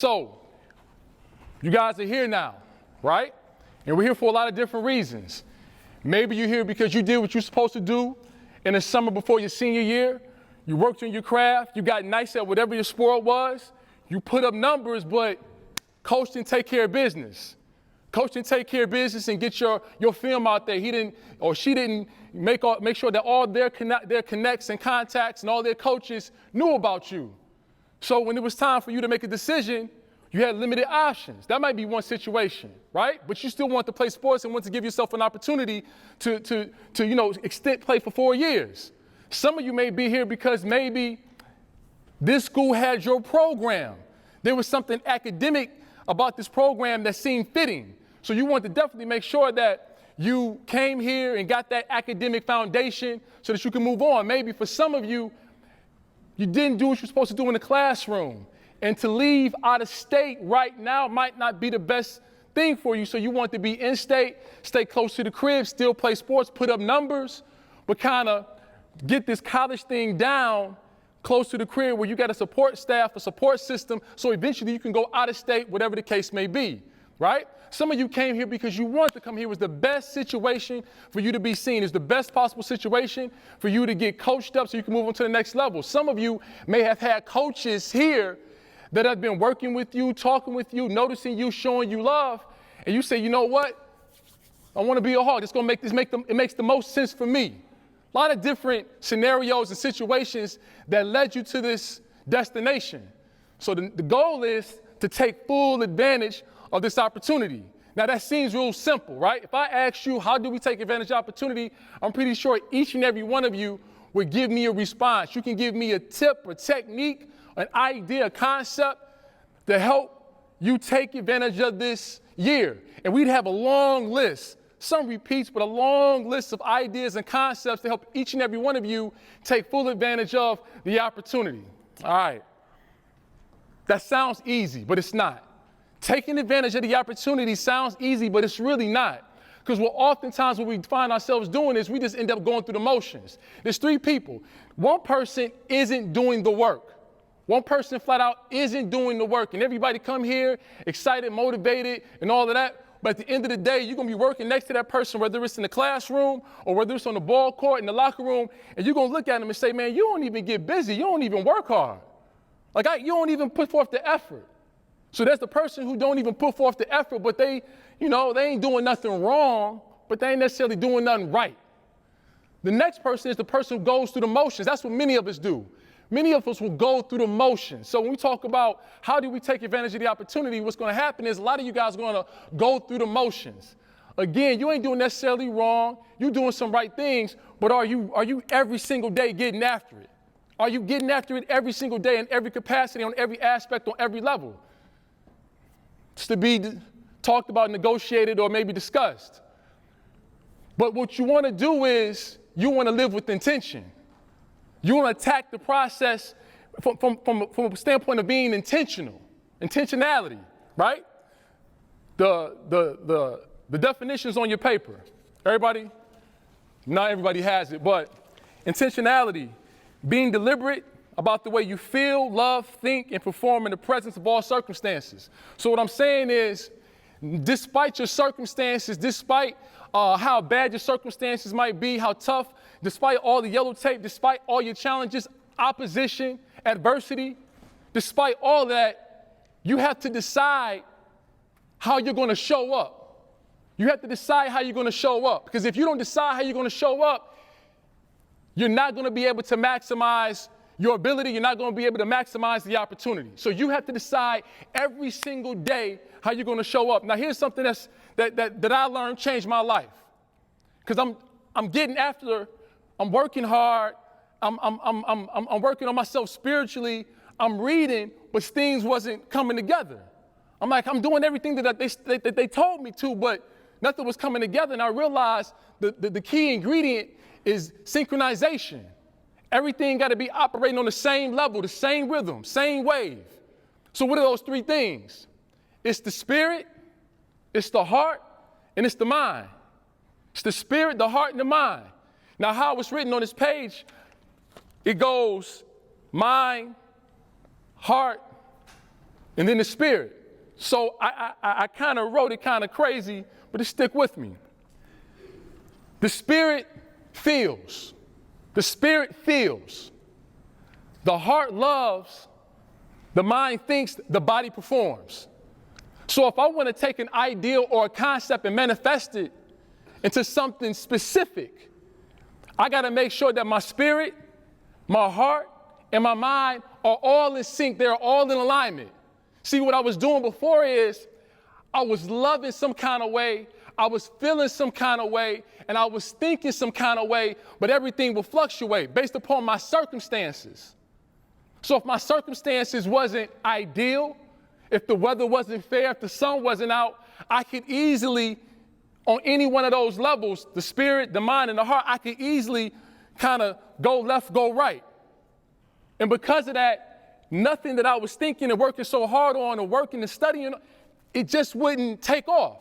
So, you guys are here now, right? And we're here for a lot of different reasons. Maybe you're here because you did what you're supposed to do in the summer before your senior year. You worked on your craft. You got nice at whatever your sport was. You put up numbers, but coach didn't take care of business. Coach didn't take care of business and get your film out there. He didn't, or she didn't make sure that all their connects and contacts and all their coaches knew about you. So when it was time for you to make a decision, you had limited options. That might be one situation, right? But you still want to play sports and want to give yourself an opportunity to extend play for 4 years. Some of you may be here because maybe this school had your program. There was something academic about this program that seemed fitting. So you want to definitely make sure that you came here and got that academic foundation so that you can move on. Maybe for some of you, you didn't do what you're supposed to do in the classroom. And to leave out of state right now might not be the best thing for you. So you want to be in state, stay close to the crib, still play sports, put up numbers, but kind of get this college thing down close to the crib where you got a support staff, a support system, so eventually you can go out of state, whatever the case may be, right? Some of you came here because you want to come here. It was the best situation for you to be seen. It's the best possible situation for you to get coached up so you can move on to the next level. Some of you may have had coaches here that have been working with you, talking with you, noticing you, showing you love, and you say, you know what? I want to be a Hawk. It's going to it makes the most sense for me. A lot of different scenarios and situations that led you to this destination. So the goal is to take full advantage of this opportunity. Now that seems real simple, right? If I ask you, how do we take advantage of opportunity? I'm pretty sure each and every one of you would give me a response. You can give me a tip, a technique, an idea, a concept to help you take advantage of this year. And we'd have a long list, some repeats, but a long list of ideas and concepts to help each and every one of you take full advantage of the opportunity. All right. That sounds easy, but it's not. Taking advantage of the opportunity sounds easy, but it's really not. Because oftentimes what we find ourselves doing is we just end up going through the motions. There's 3 people. One person isn't doing the work. One person flat out isn't doing the work. And everybody come here excited, motivated, and all of that. But at the end of the day, you're going to be working next to that person, whether it's in the classroom or whether it's on the ball court, in the locker room, and you're going to look at them and say, man, you don't even get busy. You don't even work hard. You don't even put forth the effort. So there's the person who don't even put forth the effort, but they ain't doing nothing wrong, but they ain't necessarily doing nothing right. The next person is the person who goes through the motions. That's what many of us do. Many of us will go through the motions. So when we talk about how do we take advantage of the opportunity, what's going to happen is a lot of you guys are going to go through the motions. Again, you ain't doing necessarily wrong. You're doing some right things, but are you every single day getting after it? Are you getting after it every single day in every capacity, on every aspect, on every level? It's to be talked about, negotiated, or maybe discussed. But what you want to do is you want to live with intention. You want to attack the process from a standpoint of being intentional, intentionality, right? The definition's on your paper. Everybody, not everybody has it, but intentionality, being deliberate about the way you feel, love, think, and perform in the presence of all circumstances. So what I'm saying is, despite your circumstances, despite how bad your circumstances might be, how tough, despite all the yellow tape, despite all your challenges, opposition, adversity, despite all that, you have to decide how you're going to show up. You have to decide how you're going to show up. Because if you don't decide how you're going to show up, you're not going to be able to maximize your ability. You're not going to be able to maximize the opportunity. So you have to decide every single day how you're going to show up. Now, here's something that I learned changed my life. Because I'm getting after, I'm working hard, I'm working on myself spiritually, I'm reading, but things wasn't coming together. I'm doing everything that they told me to, but nothing was coming together. And I realized the key ingredient is synchronization. Everything got to be operating on the same level, the same rhythm, same wave. So what are those 3 things? It's the spirit, it's the heart, and it's the mind. It's the spirit, the heart, and the mind. Now, how it's written on this page, it goes mind, heart, and then the spirit. So I kind of wrote it kind of crazy, but it stick with me. The spirit feels. The spirit feels. The heart loves. The mind thinks. The body performs. So if I want to take an ideal or a concept and manifest it into something specific, I got to make sure that my spirit, my heart, and my mind are all in sync. They're all in alignment. See, what I was doing before is I was loving some kind of way, I was feeling some kind of way, and I was thinking some kind of way, but everything will fluctuate based upon my circumstances. So if my circumstances wasn't ideal, if the weather wasn't fair, if the sun wasn't out, I could easily, on any one of those levels, the spirit, the mind, and the heart, I could easily kind of go left, go right. And because of that, nothing that I was thinking and working so hard on and working and studying, it just wouldn't take off.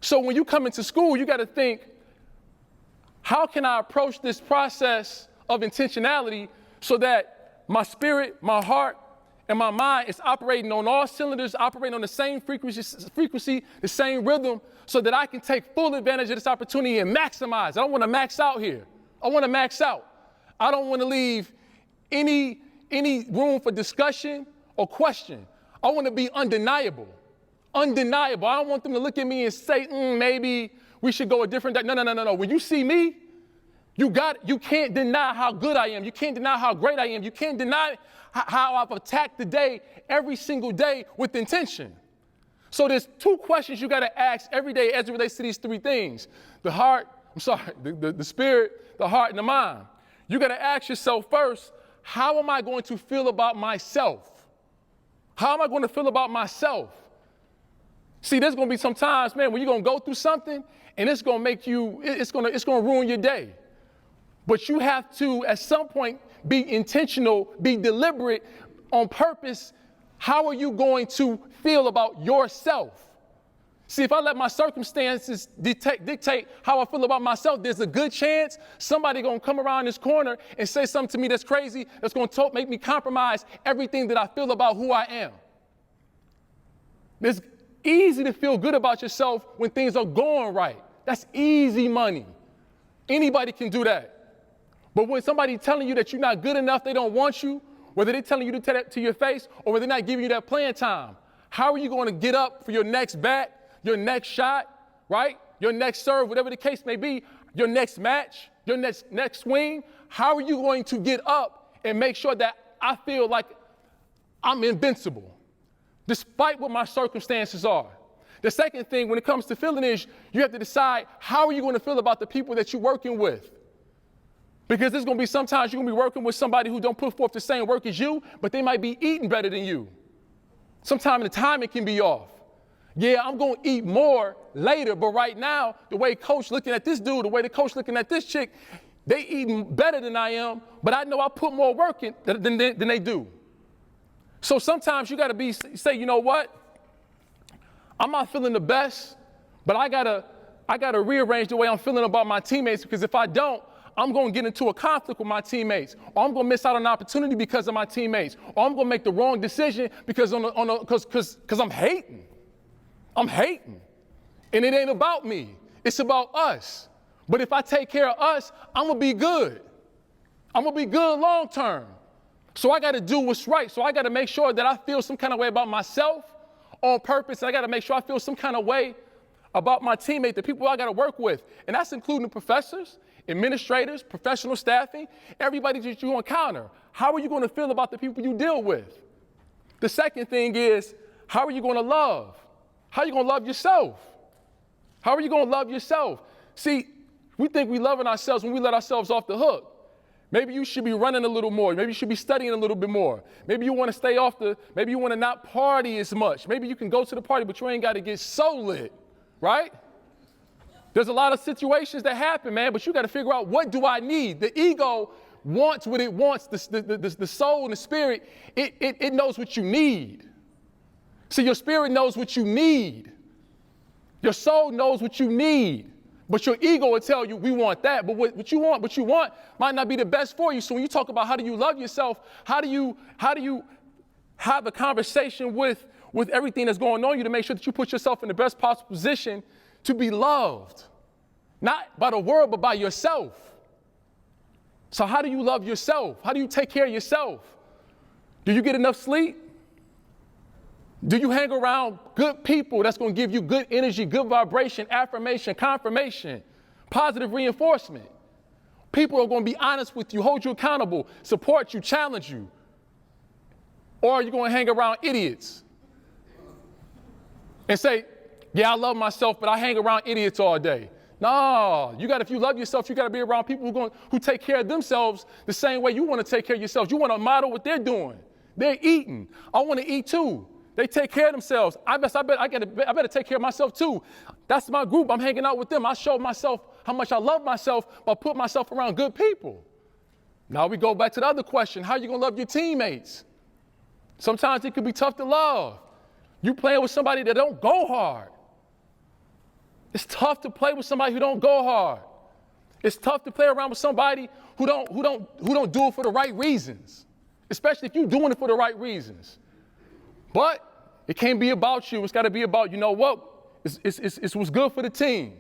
So when you come into school, you got to think, how can I approach this process of intentionality so that my spirit, my heart, and my mind is operating on all cylinders, operating on the same frequency, the same rhythm, so that I can take full advantage of this opportunity and maximize. I don't want to max out here. I want to max out. I don't want to leave any room for discussion or question. I want to be undeniable. Undeniable. I don't want them to look at me and say, maybe we should go a different day. No. When you see me, you can't deny how good I am. You can't deny how great I am. You can't deny how I've attacked the day every single day with intention. So there's two questions you got to ask every day as it relates to these three things. The spirit, the heart, and the mind. You got to ask yourself first, how am I going to feel about myself? How am I going to feel about myself? See, there's going to be some times, man, when you're going to go through something and it's going to make you, it's going to ruin your day. But you have to, at some point, be intentional, be deliberate, on purpose. How are you going to feel about yourself? See, if I let my circumstances dictate how I feel about myself, there's a good chance somebody going to come around this corner and say something to me that's crazy, that's going to make me compromise everything that I feel about who I am. It's easy to feel good about yourself when things are going right. That's easy money. Anybody can do that. But when somebody telling you that you're not good enough, they don't want you, whether they're telling you to tell that to your face or whether they're not giving you that playing time, how are you going to get up for your next bat, your next shot, right? Your next serve, whatever the case may be, your next match, your next swing? How are you going to get up and make sure that I feel like I'm invincible, despite what my circumstances are? The second thing when it comes to feeling is you have to decide, how are you going to feel about the people that you're working with? Because there's going to be sometimes you're going to be working with somebody who don't put forth the same work as you, but they might be eating better than you. Sometimes the timing can be off. Yeah, I'm going to eat more later, but right now, the way coach looking at this dude, the way the coach looking at this chick, they eating better than I am, but I know I put more work in than they do. So sometimes you got to say, you know what? I'm not feeling the best, but I gotta rearrange the way I'm feeling about my teammates, because if I don't, I'm going to get into a conflict with my teammates, or I'm going to miss out on an opportunity because of my teammates, or I'm going to make the wrong decision because I'm hating. I'm hating. And it ain't about me. It's about us. But if I take care of us, I'm going to be good. I'm going to be good long term. So I got to do what's right. So I got to make sure that I feel some kind of way about myself on purpose. And I got to make sure I feel some kind of way about my teammate, the people I got to work with. And that's including professors, administrators, professional staffing, everybody that you encounter. How are you going to feel about the people you deal with? The second thing is, how are you going to love? How are you going to love yourself? How are you going to love yourself? See, we think we loving ourselves when we let ourselves off the hook. Maybe you should be running a little more. Maybe you should be studying a little bit more. Maybe you want to stay maybe you want to not party as much. Maybe you can go to the party, but you ain't got to get so lit, right? There's a lot of situations that happen, man, but you got to figure out, what do I need? The ego wants what it wants. The soul and the spirit, it knows what you need. See, your spirit knows what you need. Your soul knows what you need. But your ego will tell you, we want that. But what you want might not be the best for you. So when you talk about how do you love yourself, how do you have a conversation with everything that's going on you to make sure that you put yourself in the best possible position to be loved. Not by the world, but by yourself. So how do you love yourself? How do you take care of yourself? Do you get enough sleep? Do you hang around good people that's going to give you good energy, good vibration, affirmation, confirmation, positive reinforcement? People are going to be honest with you, hold you accountable, support you, challenge you. Or are you going to hang around idiots and say, yeah, I love myself, but I hang around idiots all day? No, if you love yourself, you got to be around people who take care of themselves the same way you want to take care of yourself. You want to model what they're doing. They're eating. I want to eat too. They take care of themselves. I better take care of myself too. That's my group. I'm hanging out with them. I show myself how much I love myself by putting myself around good people. Now we go back to the other question. How are you going to love your teammates? Sometimes it can be tough to love. You playing with somebody that don't go hard. It's tough to play with somebody who don't go hard. It's tough to play around with somebody who don't do it for the right reasons, especially if you're doing it for the right reasons. But it can't be about you. It's got to be about, you know what? It's what's good for the team.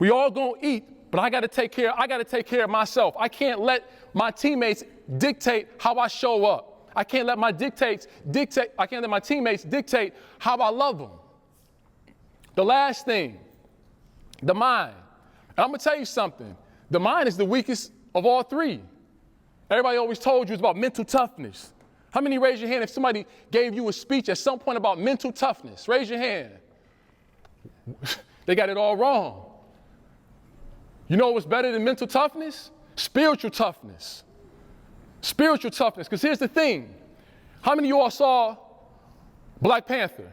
We all gonna eat, but I got to take care of myself. I can't let my teammates dictate how I show up. I can't let my teammates dictate how I love them. The last thing, the mind. And I'm going to tell you something. The mind is the weakest of all three. Everybody always told you it's about mental toughness. How many raise your hand if somebody gave you a speech at some point about mental toughness? Raise your hand. They got it all wrong. You know what's better than mental toughness? Spiritual toughness. Spiritual toughness. Because here's the thing. How many of you all saw Black Panther?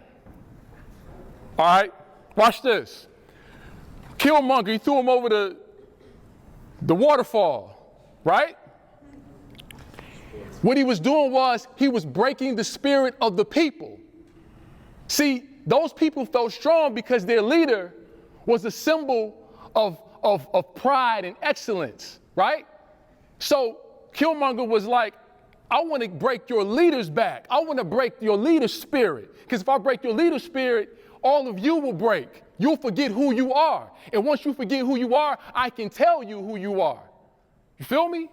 All right. Watch this. Killmonger, he threw him over the waterfall, right? What he was doing was he was breaking the spirit of the people. See, those people felt strong because their leader was a symbol of pride and excellence, right? So Killmonger was like, I want to break your leader's back. I want to break your leader's spirit. Because if I break your leader's spirit, all of you will break. You'll forget who you are. And once you forget who you are, I can tell you who you are. You feel me?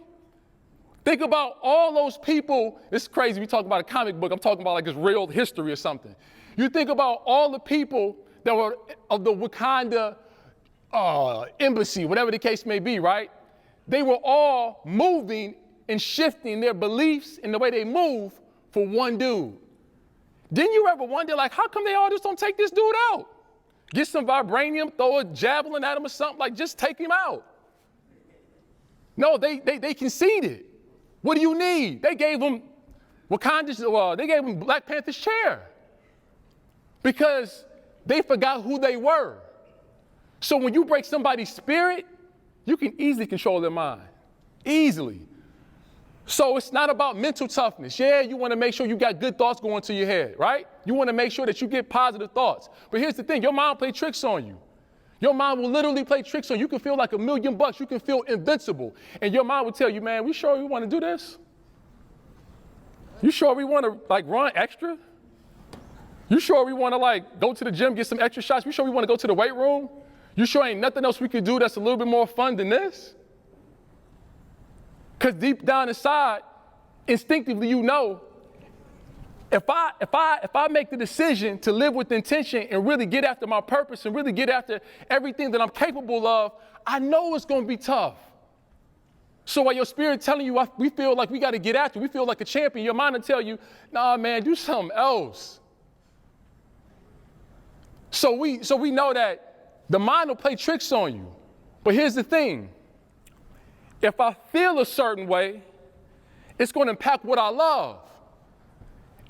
Think about all those people. It's crazy. We talk about a comic book. I'm talking about like it's real history or something. You think about all the people that were of the Wakanda embassy, whatever the case may be, right? They were all moving and shifting their beliefs and the way they move for one dude. Didn't you ever wonder, like, how come they all just don't take this dude out? Get some vibranium, throw a javelin at him or something, like just take him out. No, they conceded. What do you need? They gave him they gave him Black Panther's chair because they forgot who they were. So when you break somebody's spirit, you can easily control their mind. Easily. So it's not about mental toughness. Yeah, you want to make sure you got good thoughts going to your head, right? You want to make sure that you get positive thoughts. But here's the thing, your mind will play tricks on you. Your mind will literally play tricks on you. You can feel like $1 million. You can feel invincible. And your mind will tell you, man, we sure we want to do this? You sure we want to like run extra? You sure we want to like go to the gym, get some extra shots? You sure we want to go to the weight room? You sure ain't nothing else we could do that's a little bit more fun than this? Because deep down inside, instinctively, you know, if I make the decision to live with intention and really get after my purpose and really get after everything that I'm capable of, I know it's going to be tough. So while your spirit telling you, we feel like we got to get after, we feel like a champion, your mind will tell you, nah, man, do something else. So we know that the mind will play tricks on you. But here's the thing. If I feel a certain way, it's going to impact what I love.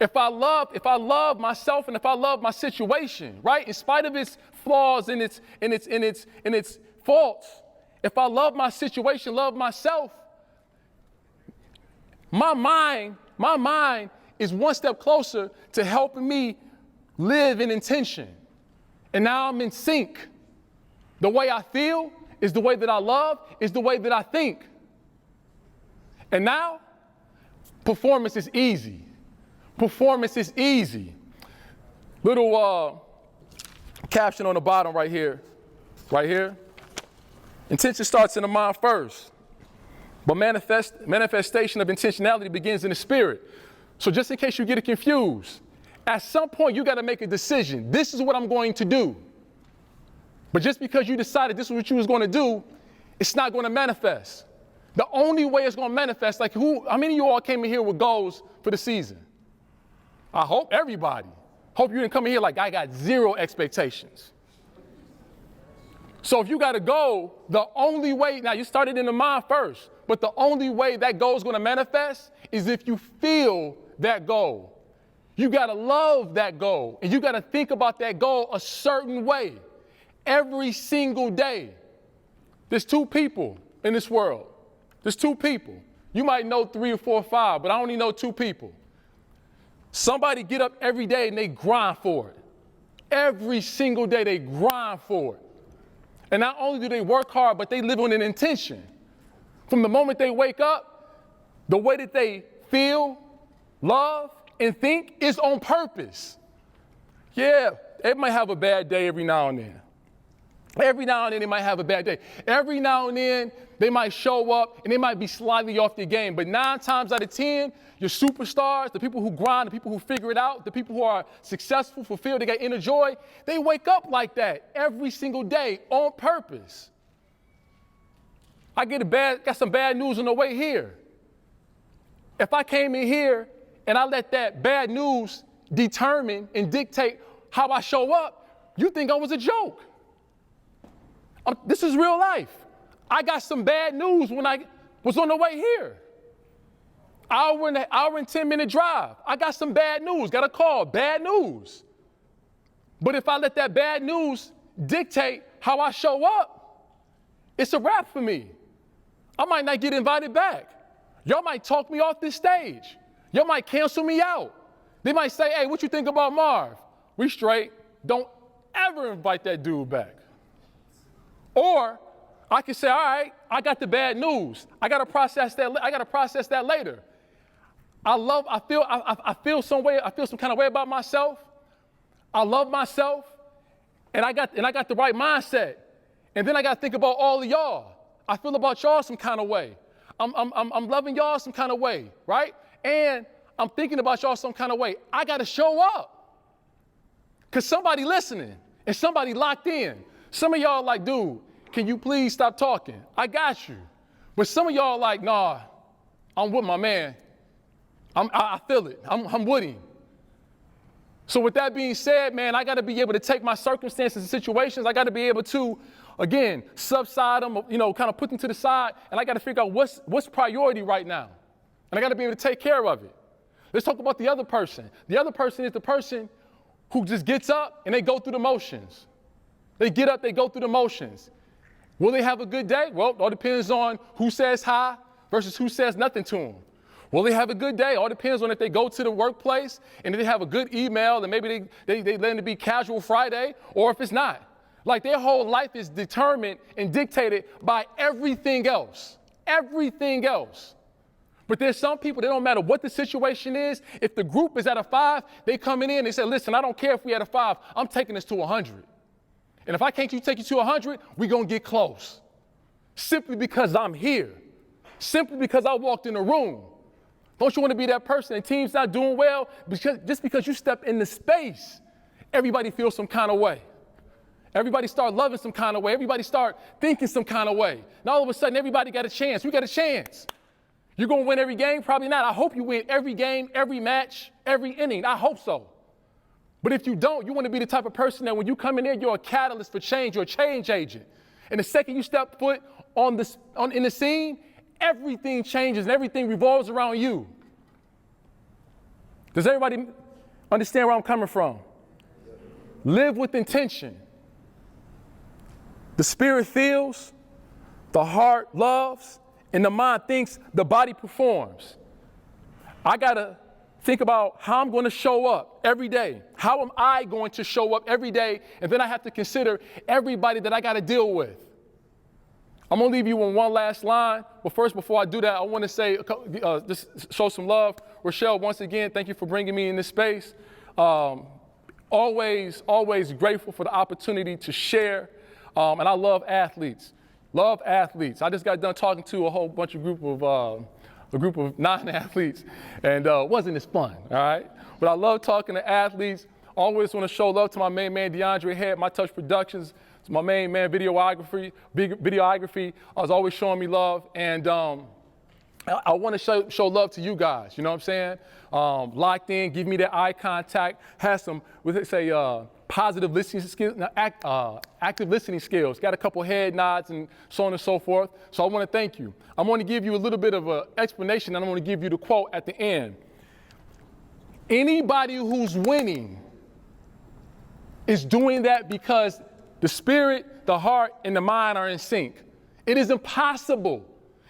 If I love myself and if I love my situation, right? In spite of its flaws and its faults, if I love my situation, love myself, my mind is one step closer to helping me live in intention. And now I'm in sync. The way I feel is the way that I love, is the way that I think. And now, performance is easy. performance is easy. Little caption on the bottom right here. Right here. Intention starts in the mind first. But manifestation of intentionality begins in the spirit. So just in case you get it confused, at some point you got to make a decision. This is what I'm going to do. But just because you decided this is what you was going to do, it's not going to manifest. The only way it's going to manifest, like how many of you all came in here with goals for the season? I hope everybody. Hope you didn't come in here like I got zero expectations. So if you got a goal, the only way, now you started in the mind first, but the only way that goal is going to manifest is if you feel that goal. You got to love that goal, and you got to think about that goal a certain way every single day. There's two people in this world. There's two people. You might know 3 or 4 or 5, but I only know 2 people. Somebody get up every day and they grind for it. Every single day they grind for it. And not only do they work hard, but they live on an intention. From the moment they wake up, the way that they feel, love, and think is on purpose. Yeah, they might have a bad day every now and then. Every now and then they might have a bad day. Every now and then they might show up and they might be slightly off their game. But 9 times out of 10, your superstars, the people who grind, the people who figure it out, the people who are successful, fulfilled, they got inner joy, they wake up like that every single day on purpose. I got some bad news on the way here. If I came in here and I let that bad news determine and dictate how I show up, you think I was a joke. This is real life. I got some bad news when I was on the way here. Hour and 10-minute drive. I got some bad news. Got a call. Bad news. But if I let that bad news dictate how I show up, it's a wrap for me. I might not get invited back. Y'all might talk me off this stage. Y'all might cancel me out. They might say, hey, what you think about Marv? We straight. Don't ever invite that dude back. Or I can say, all right, I got the bad news. I got to process that later. I feel some kind of way about myself. I love myself, and I got the right mindset. And then I got to think about all of y'all. I feel about y'all some kind of way. I'm loving y'all some kind of way, right? And I'm thinking about y'all some kind of way. I got to show up, because somebody listening and somebody locked in. Some of y'all like, dude, can you please stop talking? I got you. But some of y'all like, nah, I'm with my man. I feel it. I'm with him. So with that being said, man, I got to be able to take my circumstances and situations. I got to be able to, again, subside them, kind of put them to the side. And I got to figure out what's priority right now. And I got to be able to take care of it. Let's talk about the other person. The other person is the person who just gets up and they go through the motions. They get up, they go through the motions. Will they have a good day? Well, it all depends on who says hi versus who says nothing to them. Will they have a good day? All depends on if they go to the workplace and if they have a good email and maybe they let it be casual Friday, or if it's not. Like their whole life is determined and dictated by everything else. Everything else. But there's some people, they don't matter what the situation is. If the group is at a 5, they coming in and they say, listen, I don't care if we at a 5, I'm taking this to 100. And if I can't take you to 100, we're going to get close. Simply because I'm here. Simply because I walked in the room. Don't you want to be that person and team's not doing well? Just because you step in the space, everybody feels some kind of way. Everybody start loving some kind of way. Everybody start thinking some kind of way. And all of a sudden, everybody got a chance. We got a chance. You're going to win every game? Probably not. I hope you win every game, every match, every inning. I hope so. But if you don't, you want to be the type of person that when you come in there, you're a catalyst for change. You're a change agent. And the second you step foot in the scene, everything changes and everything revolves around you. Does everybody understand where I'm coming from? Live with intention. The spirit feels, the heart loves, and the mind thinks, the body performs. I got to think about how I'm going to show up every day. How am I going to show up every day? And then I have to consider everybody that I got to deal with. I'm gonna leave you on one last line, but first, before I do that, I want to say, just show some love. Rochelle, once again, thank you for bringing me in this space. Always grateful for the opportunity to share, and I love athletes. Love athletes. I just got done talking to a whole bunch of group of non-athletes, and it wasn't as fun, all right? But I love talking to athletes. Always want to show love to my main man, DeAndre Head, My Touch Productions. It's my main man, videography. Was always showing me love, and I want to show love to you guys. You know what I'm saying? Locked in, give me that eye contact, has some, positive listening skills, active listening skills. Got a couple head nods and so on and so forth. So I want to thank you. I'm going to give you a little bit of an explanation, and I'm going to give you the quote at the end. Anybody who's winning is doing that because the spirit, the heart, and the mind are in sync. It is impossible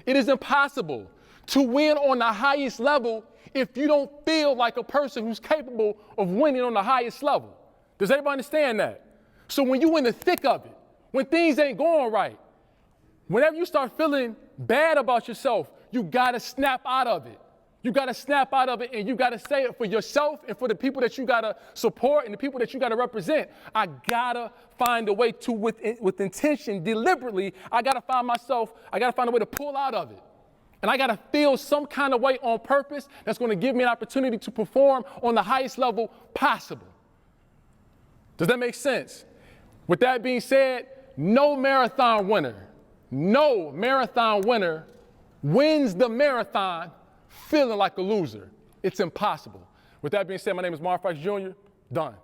to win on the highest level if you don't feel like a person who's capable of winning on the highest level. Does everybody understand that? So when you're in the thick of it, when things ain't going right, whenever you start feeling bad about yourself, you gotta snap out of it. You gotta snap out of it, and you gotta say it for yourself and for the people that you gotta support and the people that you gotta represent. I gotta find a way to, with intention, deliberately, I gotta find a way to pull out of it. And I gotta feel some kind of way on purpose that's gonna give me an opportunity to perform on the highest level possible. Does that make sense? With that being said, no marathon winner wins the marathon feeling like a loser. It's impossible. With that being said, my name is Marv Fox Jr. Done.